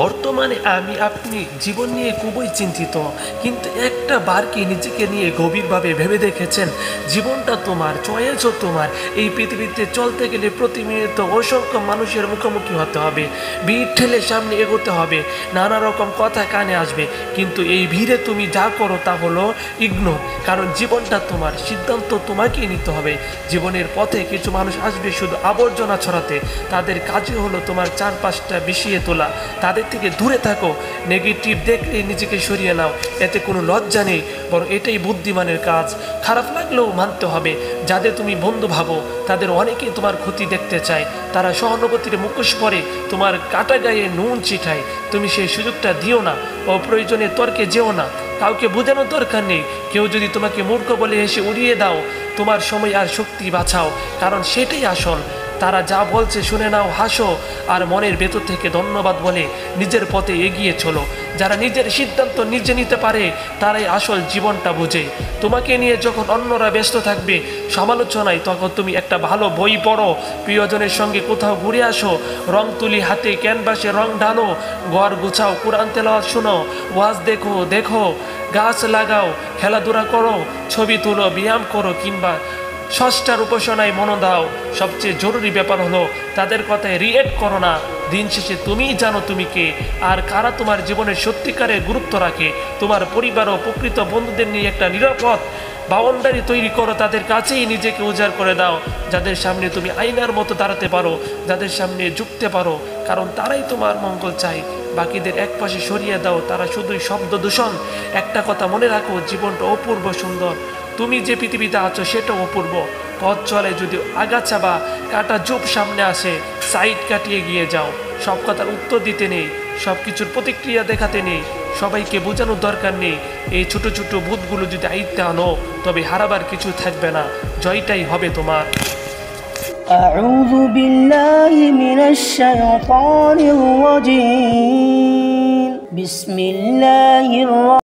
বর্তমানে আমি আপনি জীবন নিয়ে খুবই চিন্তিত, কিন্তু একটা বার কি নিজেকে নিয়ে গভীরভাবে ভেবে দেখেছেন? জীবনটা তোমার, চয়েসও তোমার। এই পৃথিবীতে চলতে গেলে প্রতিনিয়ত অসংখ্য মানুষের মুখোমুখি হতে হবে, ভিড় ঠেলে সামনে এগোতে হবে, নানা রকম কথা কানে আসবে, কিন্তু এই ভিড়ে তুমি যা করো তা হলো ইগনোর। কারণ জীবনটা তোমার, সিদ্ধান্ত তোমাকেই নিতে হবে। জীবনের পথে কিছু মানুষ আসবে শুধু আবর্জনা ছড়াতে, তাদের কাজই হলো তোমার চারপাশটা বিষিয়ে তোলা। তাদের থেকে দূরে থাকো, নেগেটিভ দেখলে নিজেকে সরিয়ে নাও, এতে কোনো লজ্জা নেই, বরং এটাই বুদ্ধিমানের কাজ। খারাপ লাগলেও মানতে হবে। যাদের তুমি বন্ধু ভাবো তাদের অনেকেই তোমার ক্ষতি দেখতে চায়, তারা সহানুভূতির মুখোশ পরে তোমার কাটা গায়ে নুন ছিটায়। তুমি সেই সুযোগটা দিও না, অপ্রয়োজনে তর্কে যেও না, কাউকে বোঝানোর দরকার নেই। কেউ যদি তোমাকে মূর্খ বলে এসে উড়িয়ে দাও, তোমার সময় আর শক্তি বাঁচাও, কারণ সেটাই আসল। তারা যা বলছে শুনে নাও, হাসো, আর মনের ভেতর থেকে ধন্যবাদ বলে নিজের পথে এগিয়ে চলো। যারা নিজের সিদ্ধান্ত নিজে নিতে পারে তারাই আসল জীবনটা বোঝে। তোমাকে নিয়ে যখন অন্যরা ব্যস্ত থাকবে সমালোচনায়, তখন তুমি একটা ভালো বই পড়ো, প্রিয়জনের সঙ্গে কোথাও ঘুরে আসো, রং তুলি হাতে ক্যানভাসে রং ঢালো, ঘর গুছাও, কোরআন তেলাওয়াত শুনো, ওয়াজ দেখো, গাছ লাগাও, খেলাধুলা করো, ছবি তুলো, ব্যায়াম করো, কিংবা ষষ্ঠার উপাসনায় মন দাও। সবচেয়ে জরুরি ব্যাপার হলো তাদের কথায় রিয়েক্ট করো না। দিন শেষে তুমিই জানো তুমি কে, আর কারা তোমার জীবনের সত্যিকারের গুরুত্ব রাখে। তোমার পরিবার ও প্রকৃত বন্ধুদের নিয়ে একটা নিরাপদ বাউন্ডারি তৈরি করো, তাদের কাছেই নিজেকে উজাড় করে দাও। যাদের সামনে তুমি আয়নার মতো দাঁড়াতে পারো, যাদের সামনে ঝুঁকতে পারো, কারণ তারাই তোমার মঙ্গল চায়। বাকিদের এক পাশে সরিয়ে দাও, তারা শুধুই শব্দ দূষণ। একটা কথা মনে রাখো, জীবনটা অপূর্ব সুন্দর, তুমি যে পৃথিবীতে আছো সেটাও অপূর্ব। পথ চলে যদি আগাছা বা কাটা ঝোপ সামনে আসে, সাইড কাটিয়ে গিয়ে যাও। সব কথার উত্তর দিতে নেই, সব কিছুর প্রতিক্রিয়া দেখাতে নেই, সবাইকে বোঝানোর দরকার নেই। এই ছোট ছোট বুথগুলো যদি আয়ত্তে আনো, তবে হারাবার কিছু থাকবে না, জয়টাই হবে তোমার। أعوذ بالله من الشيطان الرجيم بسم الله الرحمن